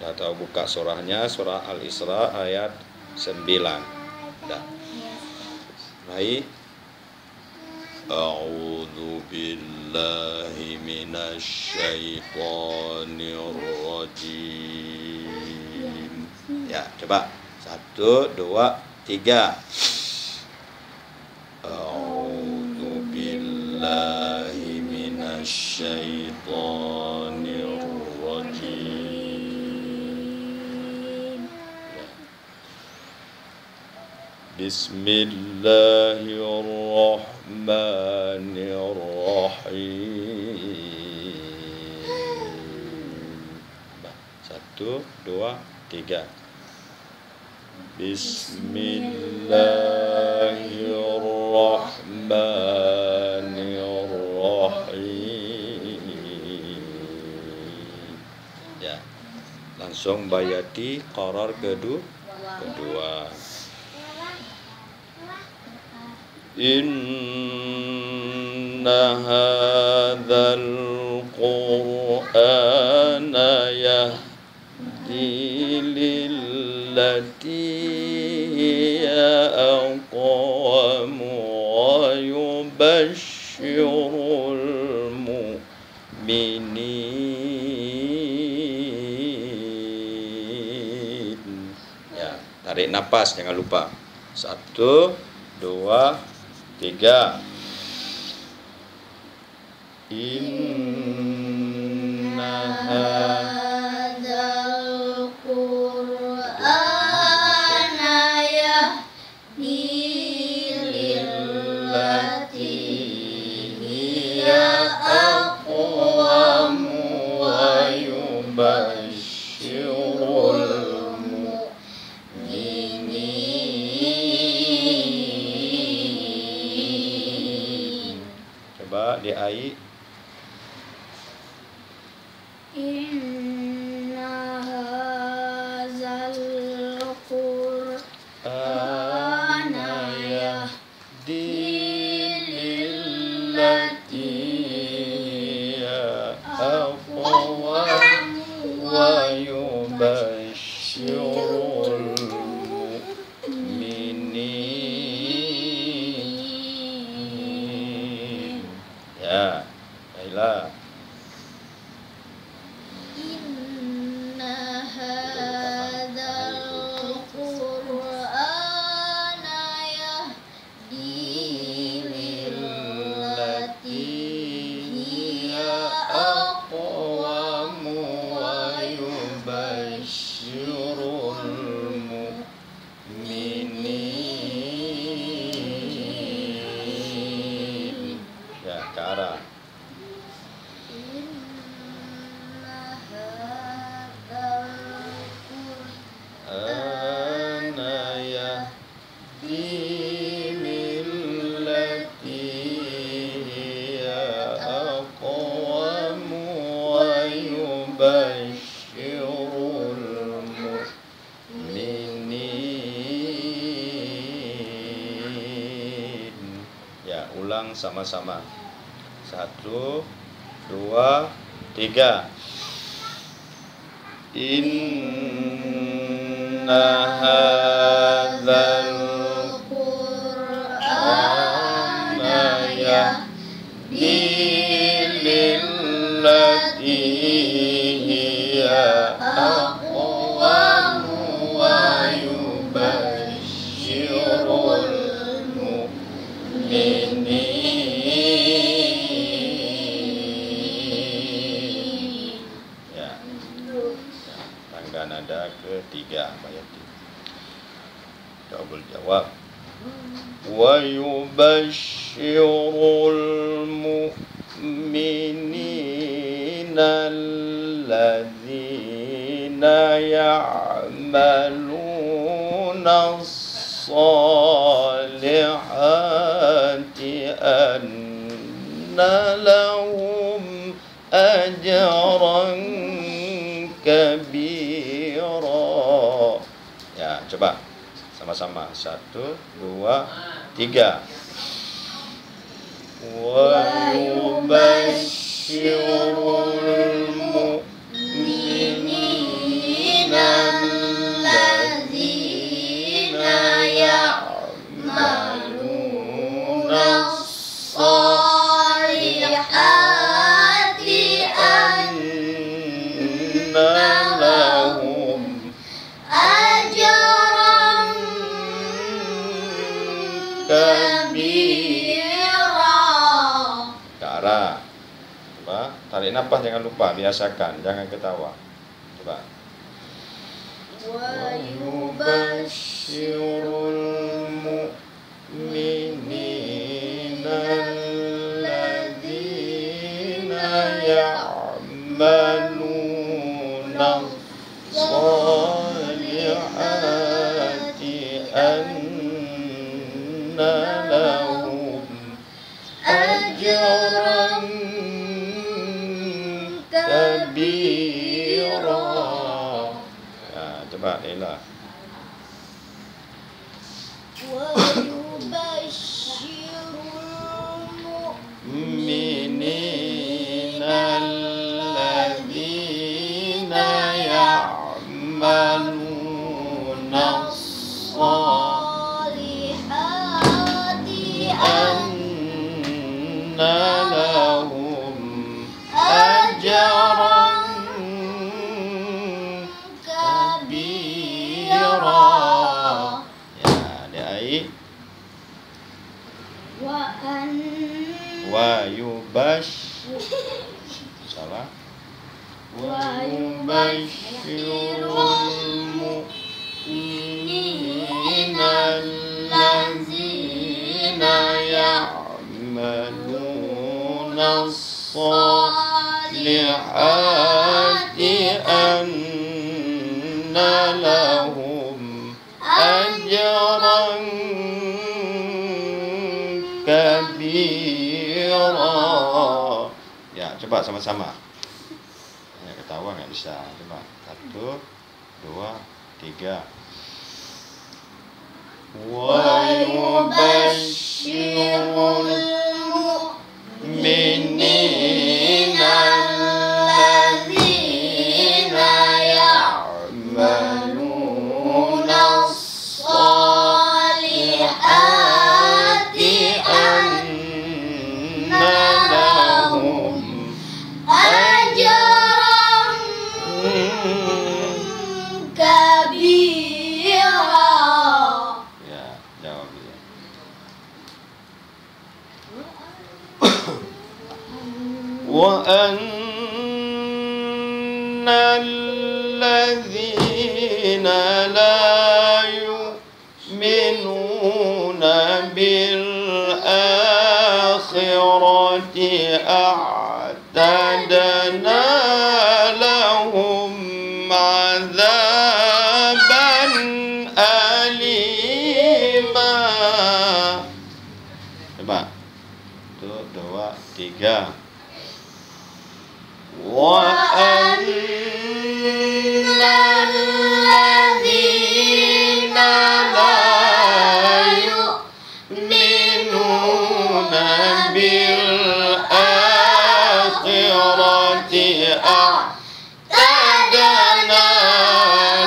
Sudah tahu buka surahnya, surah Al-Isra ayat 9. Dah. Baik. A'udzu billahi minasy syaithanir rajim. Ya, coba. 1, 2, 3. A'udzu billahi minasy syaithanir rajim. Bismillahirrahmanirrahim. 1, 2, 3. Bismillahirrahmanirrahim. Ya, langsung bayati qarar kedua. Inna hadzal qur'ana yahdi lillati hiya aqwam wa yubashshirul mu'minin. Ya, tarik napas jangan lupa. 1, 2, 3. Inna hadzal qur'ana yahdi lillati hiya aqwam wa yubashshirul mu'minin. Coba di ai. Inna hadzal qur'ana yahdi lillati hiya aqwam wa yubashshirul mu'minin. Ya, baiklah. Inna hadzal qur'ana yahdi lillati hiya aqwam wa yubashshirul mu'minin. Ya, ke arah. Ana yahdi lillati hiya aqwam wa yubashshirul mu'minin. Ya, ulang sama-sama. 1, 2, 3. Inna hadzal qur'ana yahdi lillati hiya aqwam wa yubashshirul mu'minin. Ya. Tangga nada ketiga bayati. Jawabul jawab. Wa yubashshirul mu'minina alladzina ya'maluna as-salihati anna lahum ajran kabira. Ya, coba sama-sama. 1, 2, 3. Wa yubashshirul mu'minina nafas jangan lupa, biasakan, jangan ketawa. Coba. Wa yubashshirul mu'minina alladzina ya'maluna salihati anna lahum ajran kabira. Coba Ella. Wa yubashshirul mu'minina alladzina ya'maluna salihati anna lahum ajran kabira. Wa yubash salah. Wa yubashshirul mu'minina alladzina ya'maluna salihati anna lahum ajran kabira. Ya, coba sama-sama. Ya, ketawa nggak bisa. Coba 1, 2, 3. Wa yubashshirul mu'minina alladzina ya'maluna salihati anna lahum ajran kabira. Ya, jawab dia. Wa anna alladzina la yu'minuna bil akhirati a'tadna lahum azaban alima. Coba 1, 2, 3. Wa anna alladzina la yu'minuna bil akhirati a'tadna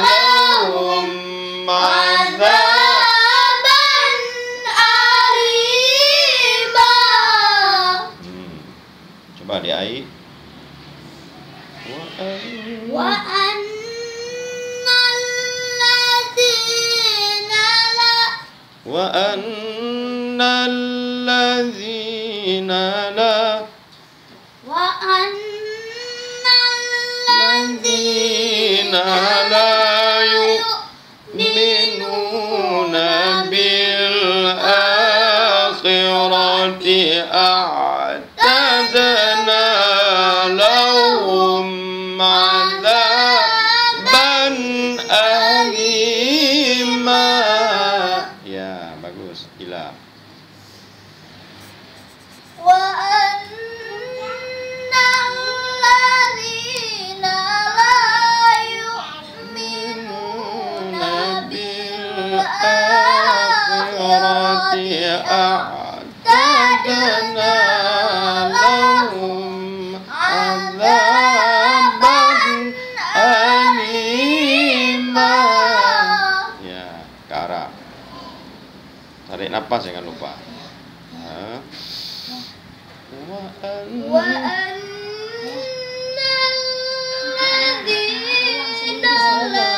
lahum Azaban alima. Coba di ai. Wa annal ladzina la Wa annal ladzina la wa annal ladzina la yu'minuna bil akhirati a'tadna lahum azaban alima. Ya, bagus. Ila. wa annal ladzina la yu'minuna bil akhirati a'tadna lahum azaban alima. Ya, Kara. Tarik nafas jangan lupa. wa annal ladzina la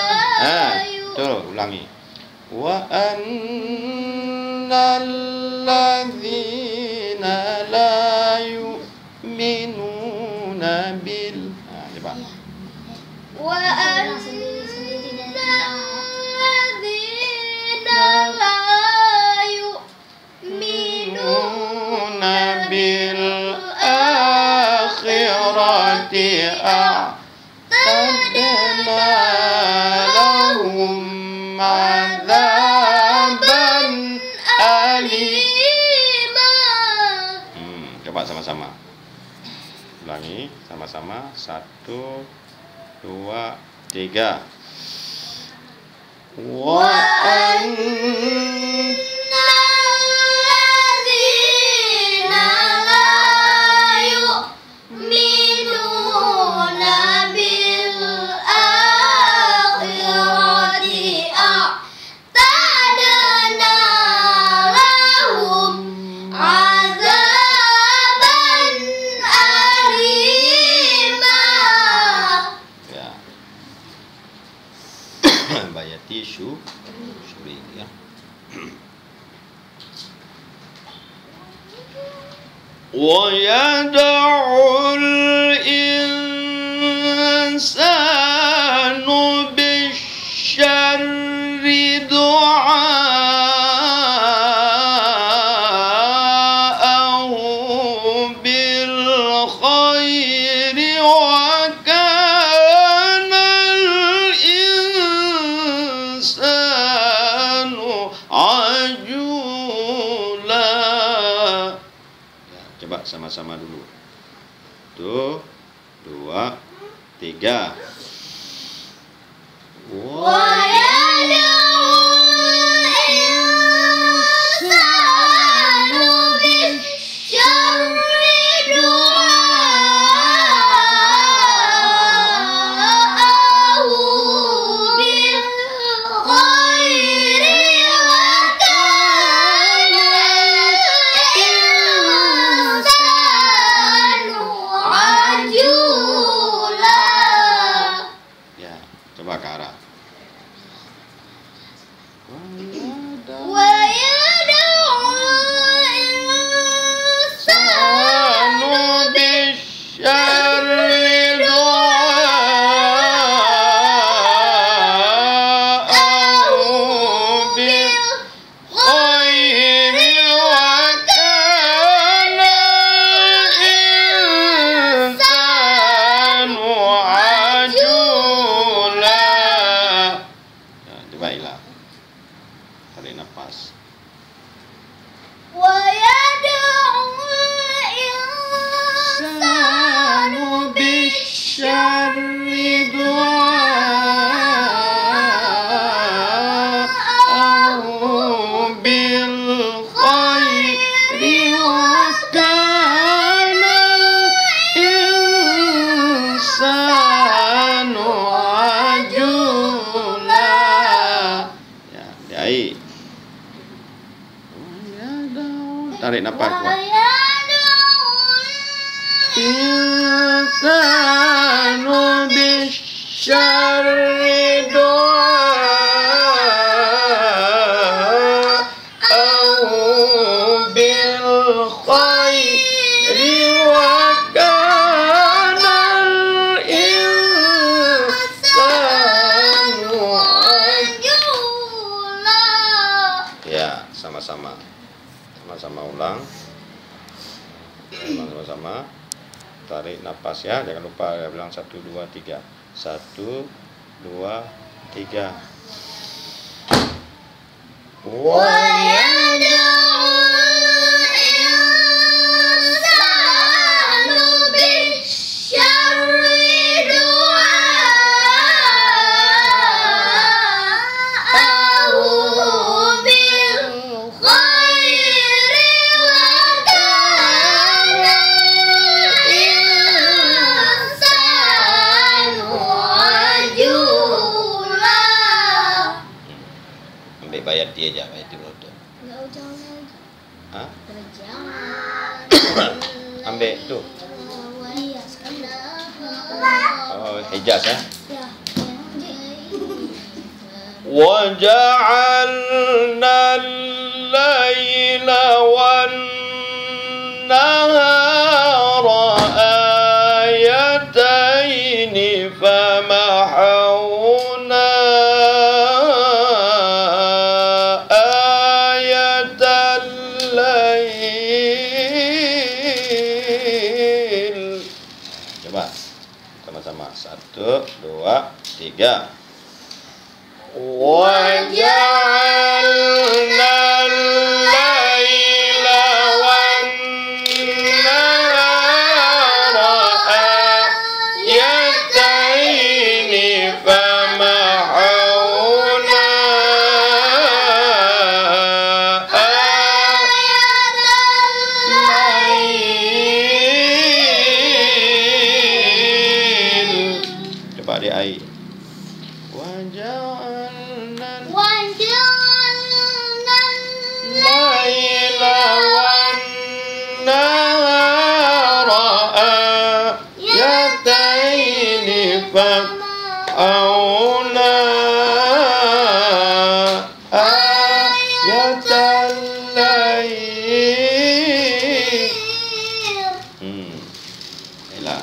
tuh ulangi. Wa annal ladzina la yu'minuna bil akhirati a'tadna lahum adzaban alima. Coba sama-sama. Ulangi sama-sama. 1, 2, 3. Wa Bayati Syuri ya. Wa yad'ul insanu bisyarri du'aahu bil khairi wa kana al-insanu ajula. Coba sama-sama dulu. 1, 2, 3. Wa yad'ul bisyarri du'aahu bil khairi wa kana al-insanu ajula. Ya, coba ke arah. Wa yad'ul insanu bisyarri du'aahu bil khairi wa kana al-insanu ajula. Nah, coba hilang. Tarik nafas. Wa yad'ul insanu bisyarri du'aahu bil khairi wa kana al-insanu ajula. Ya, baik. Tarik nafas kuat. Insanu bisyarri du'aahu bil khairi wa kana al-insanu ajula. Ya, sama-sama. Sama-sama ulang. Sama-sama. Tarik napas ya, jangan lupa ya, bilang 1, 2, 3. 1, 2, 3. Wa yad'ul insanu bisyarri du'aahu bil khairi wa kana al-insanu ajula. Ambil Bayati aja, Bayati Broto. Enggak jangan. Hah? Jangan. Ambil tuh. Iya, Oh, Hijaz ya. ya. وجعلنا الليل والنهار آيتين فمحونا 3. Waja'alna al-laila wan-nahara ayataini famahawna ayatal-lail. Coba di ai. Waja'alna al-laila wan-nahara ayataini famahawna ayatal-lail. Ila.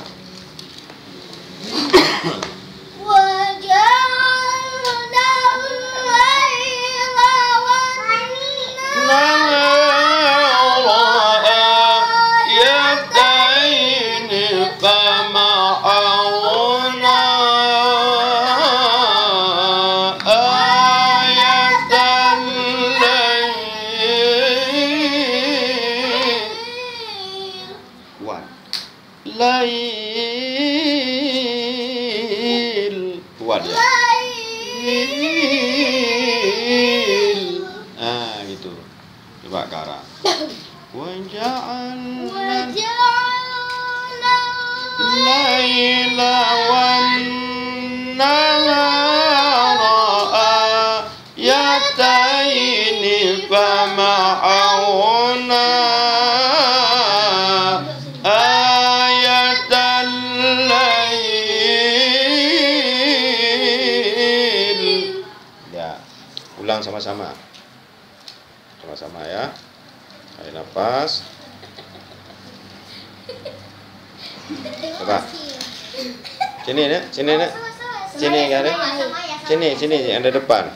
Lail. Kuat ya. Lail. Ah, gitu. Coba Kara. Waja'alna laila wan-nahara ayataini famahawna ayatal-lail. Ya, ulang sama-sama. Sama-sama ya. Tarik nafas. Coba. Sini, Nek. Sini, Nek. Sini, Kare. Sini, yang ada depan.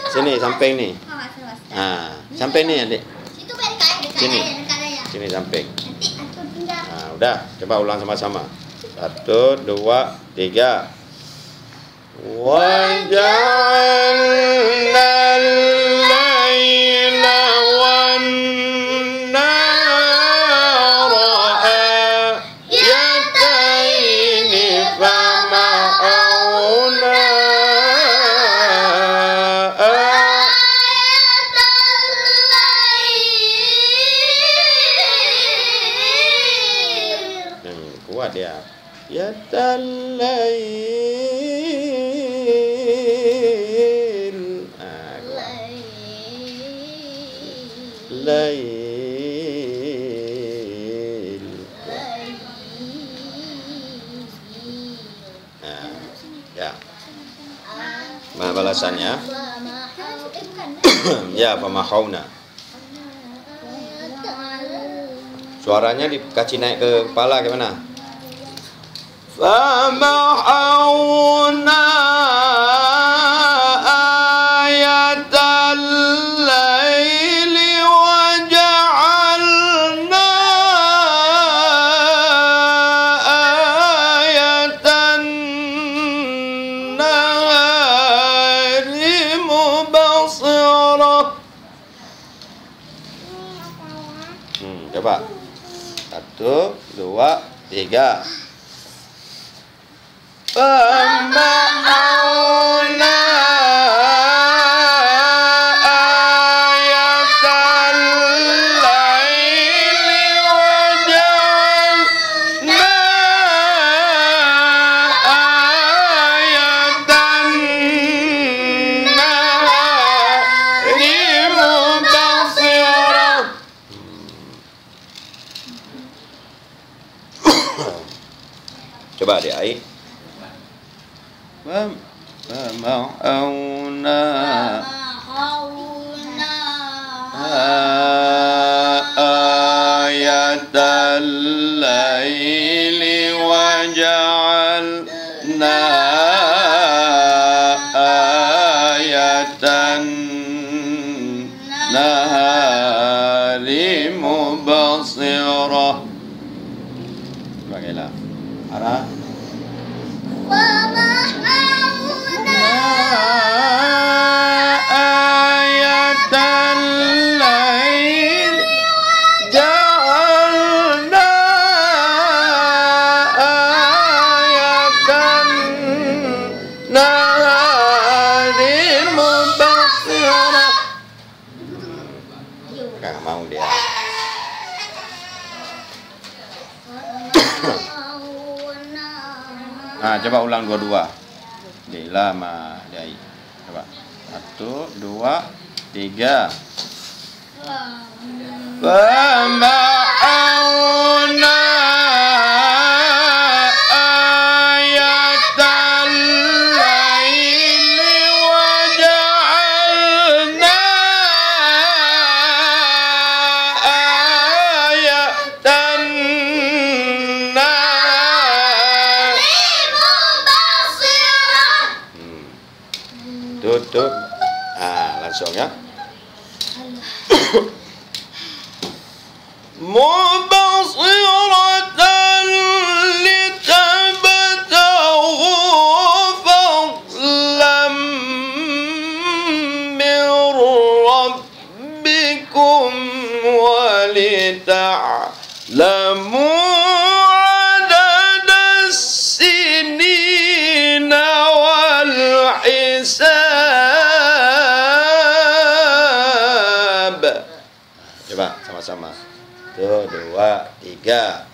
Sini, samping nih. Nah, samping nih, Adik. Sini, samping. Nah, udah. Coba ulang sama-sama. 1, 2, 3. Waja'alna al-laila wan-nahara ayataini famahawna ayatal-lail. Kuat ya. Ayatal-lail. Lail. Nah, ya. Mana balasannya? Ya, famahawna. Suaranya dikasih naik ke kepala gimana? Famahawna ayatal-laili waja'alna ayatan-nahari mubasirah. Coba. 1, 2, 3. Famahawna ayatal-laili waja'alna ayatan-nahari mubasirah. Coba di ai. Famahawna ayatal-laili waja'alna ayatan-nahari mubasirah. Bagailah. Arah. naharin mubasirah. Nggak mau dia. Nah, coba ulang dua-dua. Dila ma dai. Coba. 1, 2, 3. Fama'auna ayatal laili wa ja'alna ayatan tutup. Langsung ya. Mubasiratan litabtaghu fadlan min rabbikum wa lita'lamu adada sinina wal hisab. Coba sama-sama. 1, 2, 3.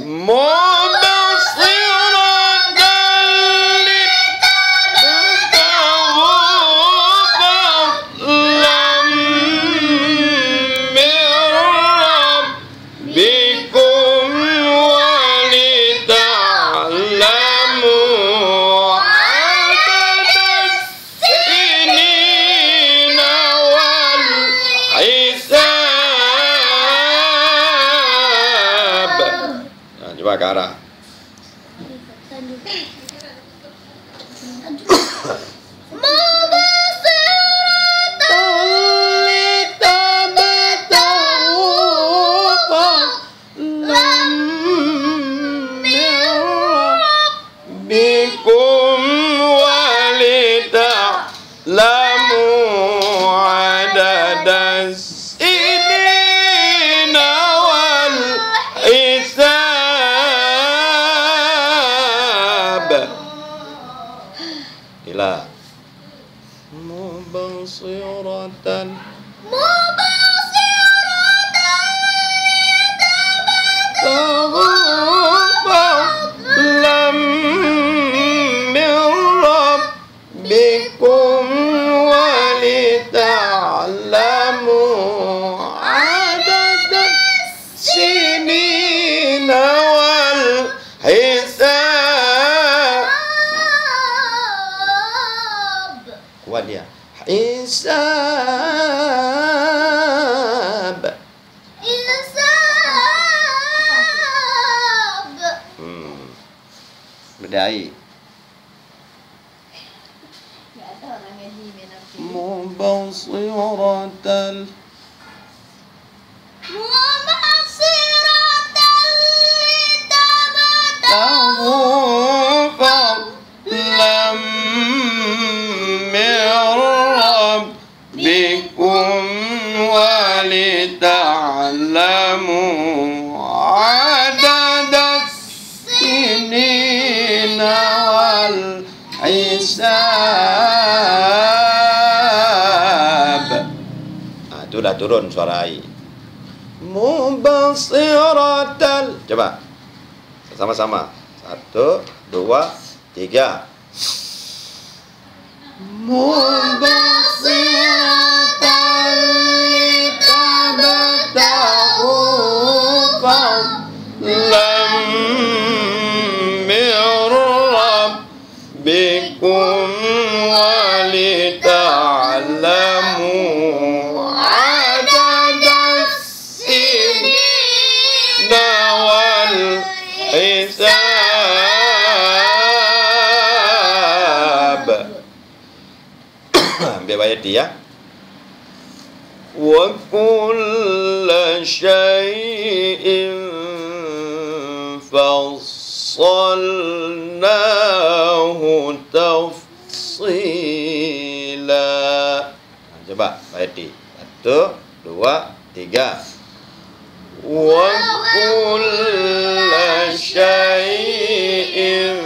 Mubasiratan litabtaghu fadlan min rabbikum wa lita'lamu adada sinina wal hisab. Coba ke arah. Bikum walida'lamu adadas sinina wal hisab. Ila mubasiratan fadlan min rabbikum wa lita'lamu adada sinina wal hisab. Kuat dia. Hisab. Berdai. Mubasiratan litabtaghu fadlan min rabbikum wa lita'lamu adada sinina wal hisab. Itu udah turun suara ai. Mubasiratan. Coba sama-sama. 1, 2, 3. Mubasiratan litabtaghu fadlan min rabbikum wa lita'lamu adada sinina wal hisab. Ambil ayat dia. Wa kulla syai'in fassalnahu tafsila. Coba ayat di 1, 2, 3. Wa kulla syai'in